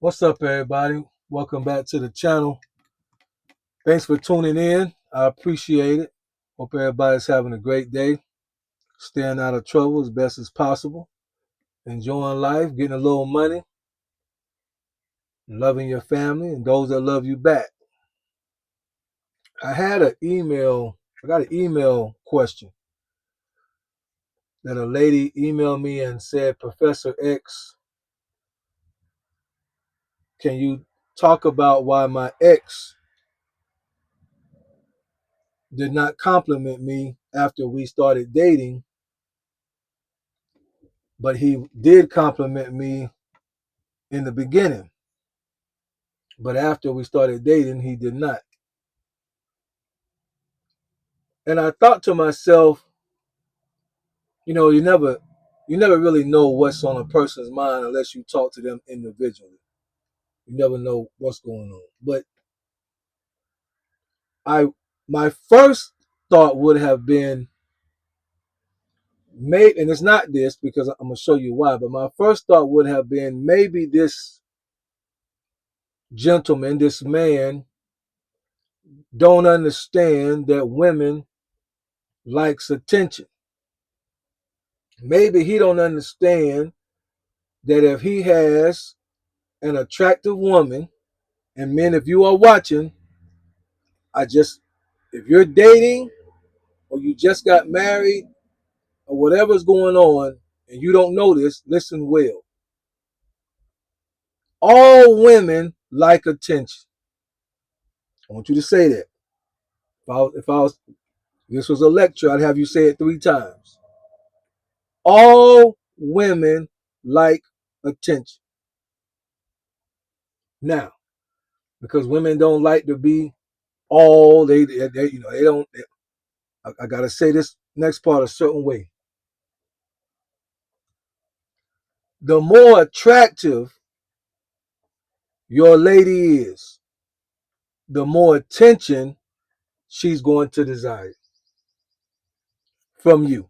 What's up, everybody? Welcome back to the channel. Thanks for tuning in. I appreciate it. Hope everybody's having a great day, staying out of trouble as best as possible, enjoying life, getting a little money, loving your family, and those that love you back. I got an email question that a lady emailed me and said, Professor X, can you talk about why my ex did not compliment me after we started dating, but he did compliment me in the beginning, but after we started dating, he did not. And I thought to myself, you never really know what's on a person's mind unless you talk to them individually. You never know what's going on. But I my first thought would have been maybe, and it's not this because I'm gonna show you why, but my first thought would have been maybe this gentleman, this man, don't understand that women likes attention. Maybe he don't understand that if he has an attractive woman, and men, if you are watching, I just, if you're dating or you just got married or whatever's going on and you don't know this, listen well. All women like attention. I want you to say that. If this was a lecture, I'd have you say it 3 times. All women like attention. Now, because women don't like to be all they don't. I gotta say this next part a certain way. The more attractive your lady is, the more attention she's going to desire from you.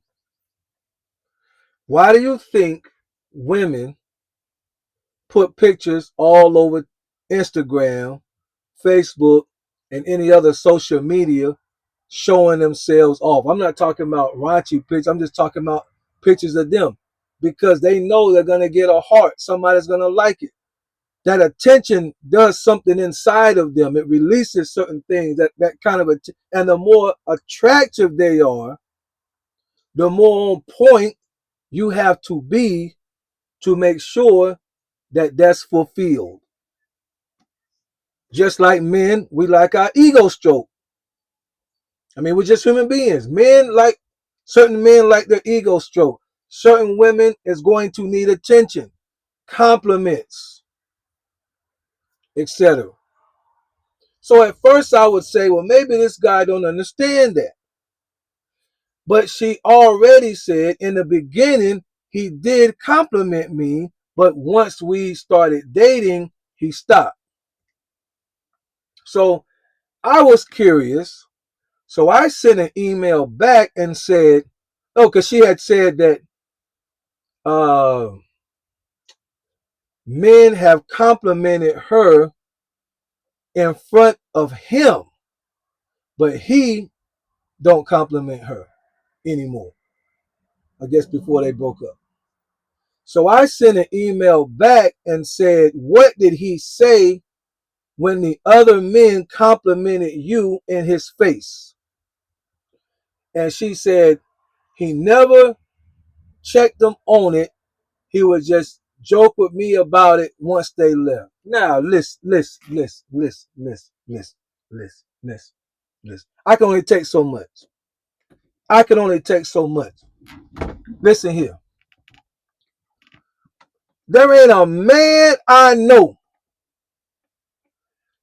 Why do you think women put pictures all over Instagram, Facebook, and any other social media showing themselves off? I'm not talking about raunchy pictures. I'm just talking about pictures of them because they know they're going to get a heart. Somebody's going to like it. That attention does something inside of them. It releases certain things that kind of, and the more attractive they are, the more on point you have to be to make sure that that's fulfilled. Just like men, we like our ego stroke. I mean, we're just human beings. Certain men like their ego stroke. Certain women is going to need attention, compliments, etc. So at first I would say, well, maybe this guy don't understand that. But she already said in the beginning, he did compliment me, but once we started dating, he stopped. So I was curious. So I sent an email back and said, oh, because she had said that uh, men have complimented her in front of him, but he don't compliment her anymore. I guess before they broke up. So I sent an email back and said, what did he say when the other men complimented you in his face? And she said, he never checked them on it. He would just joke with me about it once they left. Now, listen. I can only take so much. I can only take so much. Listen here. There ain't a man I know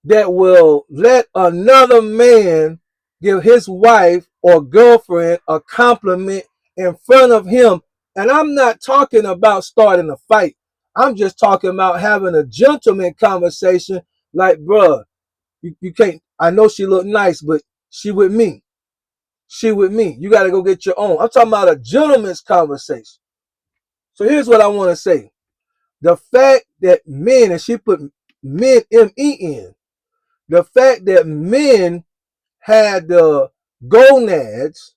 that will let another man give his wife or girlfriend a compliment in front of him. And I'm not talking about starting a fight. I'm just talking about having a gentleman conversation like, bruh, you can't, I know she look nice, but she with me. She with me. You got to go get your own. I'm talking about a gentleman's conversation. So here's what I want to say. The fact that men, and she put men, men, the fact that men had the gonads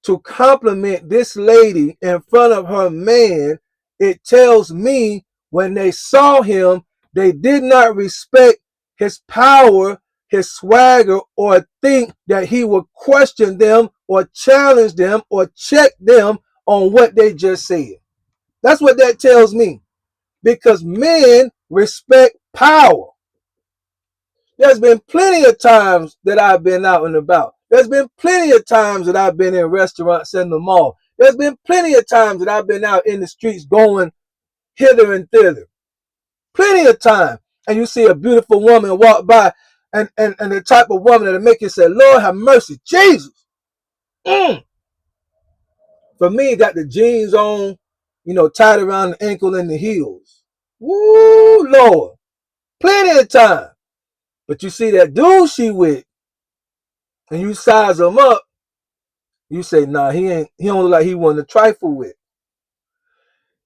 to compliment this lady in front of her man, it tells me when they saw him, they did not respect his power, his swagger, or think that he would question them or challenge them or check them on what they just said. That's what that tells me. Because men respect power. There's been plenty of times that I've been out and about. There's been plenty of times that I've been in restaurants in the mall. There's been plenty of times that I've been out in the streets going hither and thither. Plenty of time. And you see a beautiful woman walk by, and the type of woman that'll make you say, Lord have mercy, Jesus. For me, got the jeans on, tied around the ankle and the heels. Woo, Lord. Plenty of time. But you see that dude she with, and you size him up, you say, nah, he don't look like he wanted to trifle with.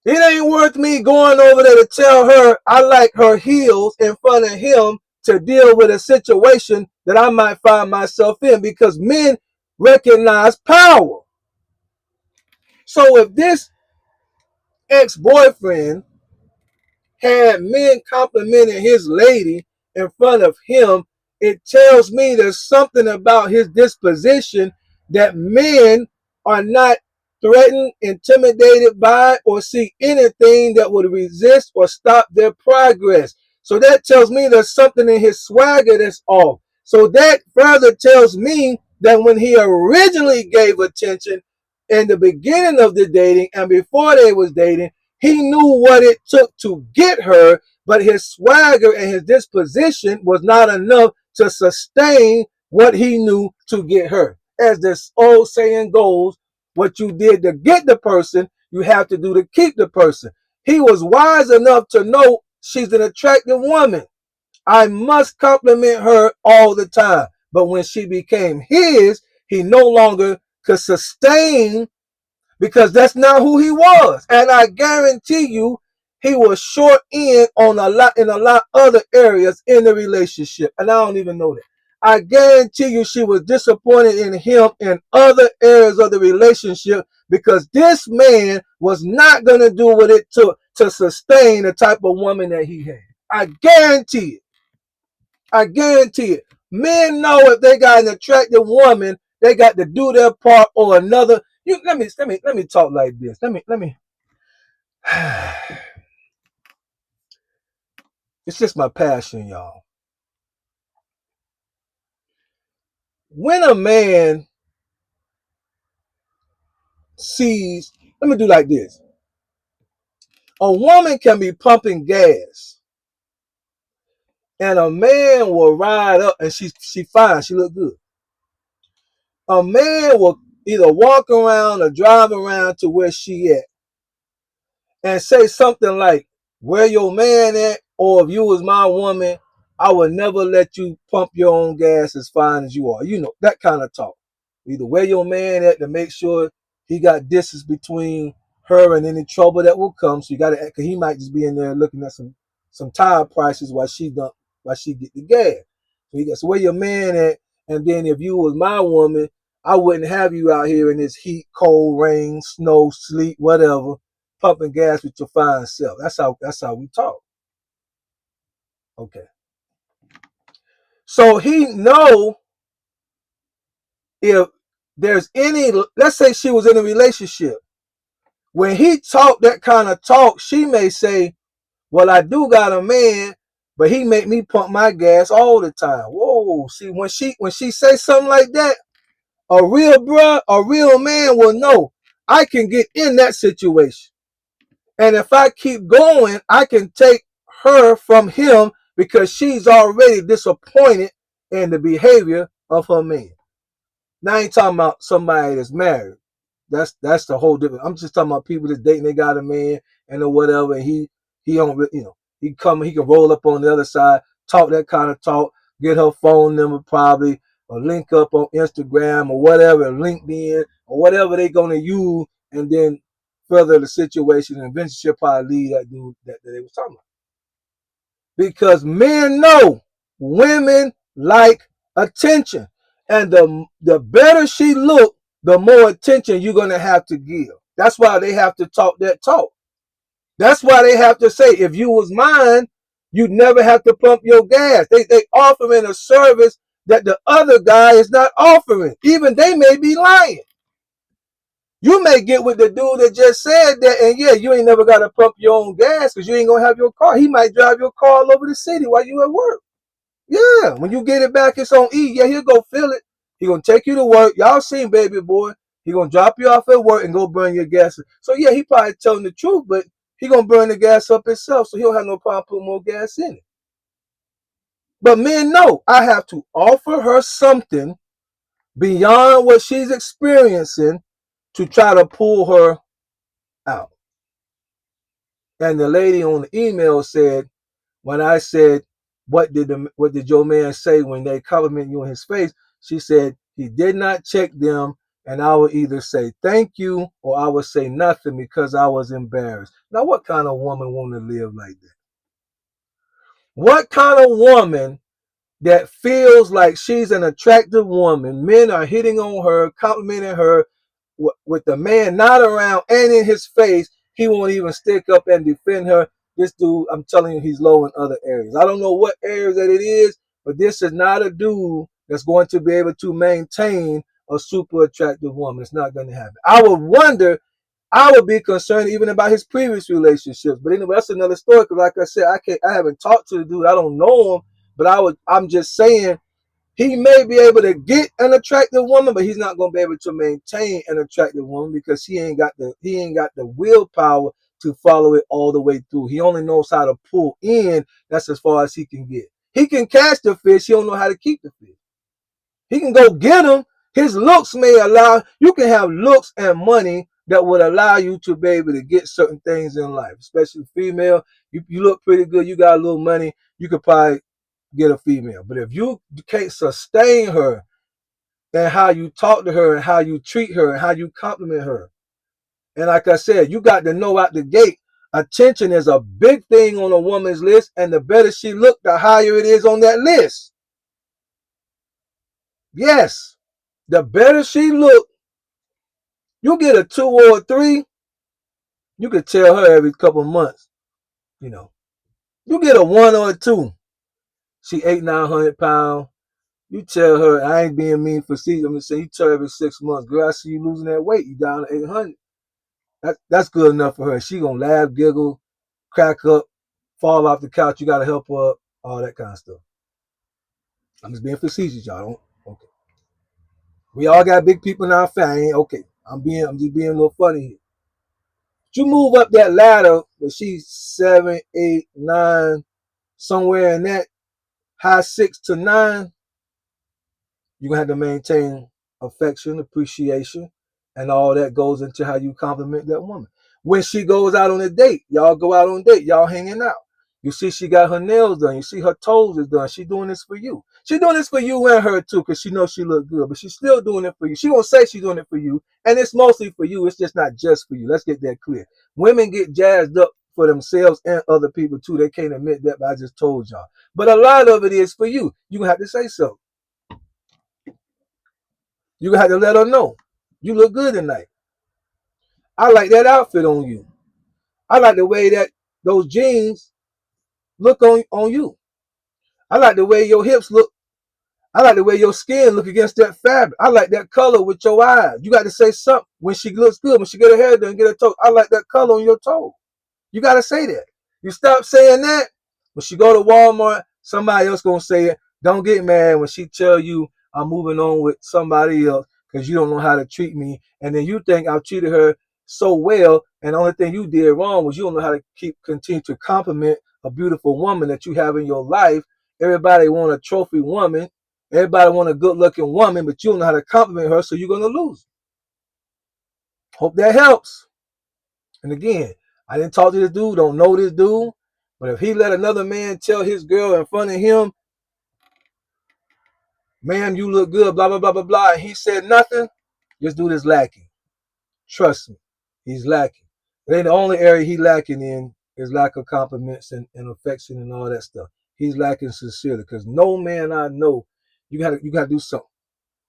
It ain't worth me going over there to tell her I like her heels in front of him to deal with a situation that I might find myself in, because men recognize power. So if this ex-boyfriend had men complimenting his lady in front of him, it tells me there's something about his disposition that men are not threatened, intimidated by, or see anything that would resist or stop their progress. So that tells me there's something in his swagger that's off. So that further tells me that when he originally gave attention in the beginning of the dating and before they was dating, he knew what it took to get her, but his swagger and his disposition was not enough to sustain what he knew to get her. As this old saying goes, what you did to get the person, you have to do to keep the person. He was wise enough to know she's an attractive woman. I must compliment her all the time. But when she became his, he no longer could sustain, because that's not who he was. And I guarantee you, he was short in on a lot other areas in the relationship. And I don't even know that. I guarantee you she was disappointed in him in other areas of the relationship, because this man was not going to do what it took to sustain the type of woman that he had. I guarantee it. I guarantee it. Men know if they got an attractive woman, they got to do their part or another. Let me talk like this. Let me. It's just my passion, y'all. When a man sees, let me do like this. A woman can be pumping gas, and a man will ride up, and she fine, she look good. A man will either walk around or drive around to where she at and say something like, where your man at? Or if you was my woman, I would never let you pump your own gas as fine as you are. That kind of talk. Either where your man at to make sure he got distance between her and any trouble that will come. So you got to, because he might just be in there looking at some tire prices while she get the gas. So where your man at? And then if you was my woman, I wouldn't have you out here in this heat, cold, rain, snow, sleet, whatever, pumping gas with your fine self. That's how we talk. Okay. So he know if there's any, let's say she was in a relationship. When he talk that kind of talk, she may say, well, I do got a man, but he make me pump my gas all the time. Whoa. See, when she say something like that, a real man will know I can get in that situation. And if I keep going, I can take her from him because she's already disappointed in the behavior of her man. Now I ain't talking about somebody that's married. That's the whole different. I'm just talking about people that's dating, they got a man and or whatever, and he don't, he can roll up on the other side, talk that kind of talk, get her phone number probably, or link up on Instagram or whatever, LinkedIn or whatever they gonna use, and then further the situation, and eventually she'll probably leave that dude that they was talking about. because men know women like attention. And the better she look, the more attention you're going to have to give. That's why they have to talk that talk. That's why they have to say, if you was mine, you'd never have to pump your gas. They offering a service that the other guy is not offering. Even they may be lying. You may get with the dude that just said that, and yeah, you ain't never got to pump your own gas because you ain't going to have your car. He might drive your car all over the city while you at work. Yeah, when you get it back, it's on E. Yeah, he'll go fill it. He gonna take you to work. Y'all seen Baby Boy. He gonna drop you off at work and go burn your gas. So yeah, he probably telling the truth, but he gonna burn the gas up himself, so he don't have no problem putting more gas in it. But men know I have to offer her something beyond what she's experiencing to try to pull her out. And the lady on the email said, when I said, what did your man say when they compliment you on his face? She said he did not check them, and I would either say thank you or I would say nothing because I was embarrassed. Now, what kind of woman want to live like that? What kind of woman that feels like she's an attractive woman? Men are hitting on her, complimenting her with the man not around and in his face. He won't even stick up and defend her. This dude, I'm telling you, he's low in other areas. I don't know what areas that it is, but this is not a dude that's going to be able to maintain a super attractive woman. It's not going to happen. I would be concerned even about his previous relationships. But anyway, that's another story. Because like I said, I haven't talked to the dude. I don't know him. But I'm just saying he may be able to get an attractive woman, but he's not going to be able to maintain an attractive woman because he ain't got the willpower to follow it all the way through. He only knows how to pull in. That's as far as he can get. He can catch the fish. He don't know how to keep the fish. He can go get them. His looks may allow you can have looks and money that would allow you to be able to get certain things in life, especially female. You look pretty good. You got a little money. You could probably get a female. But if you can't sustain her and how you talk to her and how you treat her and how you compliment her, and like I said, you got to know out the gate, attention is a big thing on a woman's list, and the better she look, the higher it is on that list. Yes, the better she look, you get a 2 or a 3, you could tell her every couple of months, you know. You get a 1 or a 2, she 800-900 pounds. You tell her, I ain't being mean for season. I'm just saying, you tell her every 6 months, girl, I see you losing that weight. You down to 800. That's good enough for her. She gonna laugh, giggle, crack up, fall off the couch. You gotta help her up, all that kind of stuff. I'm just being facetious, y'all. Don't okay. We all got big people in our family. Okay, I'm just being a little funny here. You move up that ladder, but she's 7, 8, 9, somewhere in that high 6 to 9. You're gonna have to maintain affection, appreciation, and all that goes into how you compliment that woman. When she goes out on a date, y'all go out on a date, y'all hanging out. You see she got her nails done. You see her toes is done. She doing this for you. She doing this for you and her too, because she knows she look good. But she's still doing it for you. She gonna say she's doing it for you, and it's mostly for you. It's just not just for you. Let's get that clear. Women get jazzed up for themselves and other people too. They can't admit that, but I just told y'all. But a lot of it is for you. You gonna have to say so. You gonna have to let her know. You look good tonight. I like that outfit on you. I like the way that those jeans look on you. I like the way your hips look. I like the way your skin look against that fabric. I like that color with your eyes. You got to say something when she looks good. When she get her hair done, get her toe. I like that color on your toe. You got to say that. You stop saying that, when she go to Walmart, somebody else going to say it. Don't get mad when she tell you I'm moving on with somebody else because you don't know how to treat me. And then you think I've treated her so well, and the only thing you did wrong was you don't know how to continue to compliment a beautiful woman that you have in your life. Everybody want a trophy woman. Everybody want a good-looking woman, but you don't know how to compliment her, so you're going to lose. Hope that helps. And again, I didn't talk to this dude, don't know this dude, but if he let another man tell his girl in front of him, ma'am, you look good, blah, blah, blah, blah, blah, and he said nothing, this dude is lacking. Trust me, he's lacking. It ain't the only area he lacking in his lack of compliments and affection and all that stuff. He's lacking sincerely because no man I know, you gotta do something.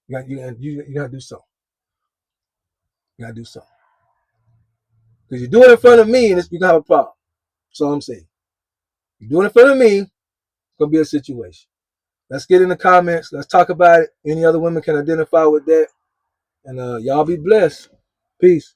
You gotta do something. You gotta do something. Because you do it in front of me, and you gonna have a problem. That's all I'm saying. You do it in front of me, it's gonna be a situation. Let's get in the comments. Let's talk about it. Any other women can identify with that. And y'all be blessed. Peace.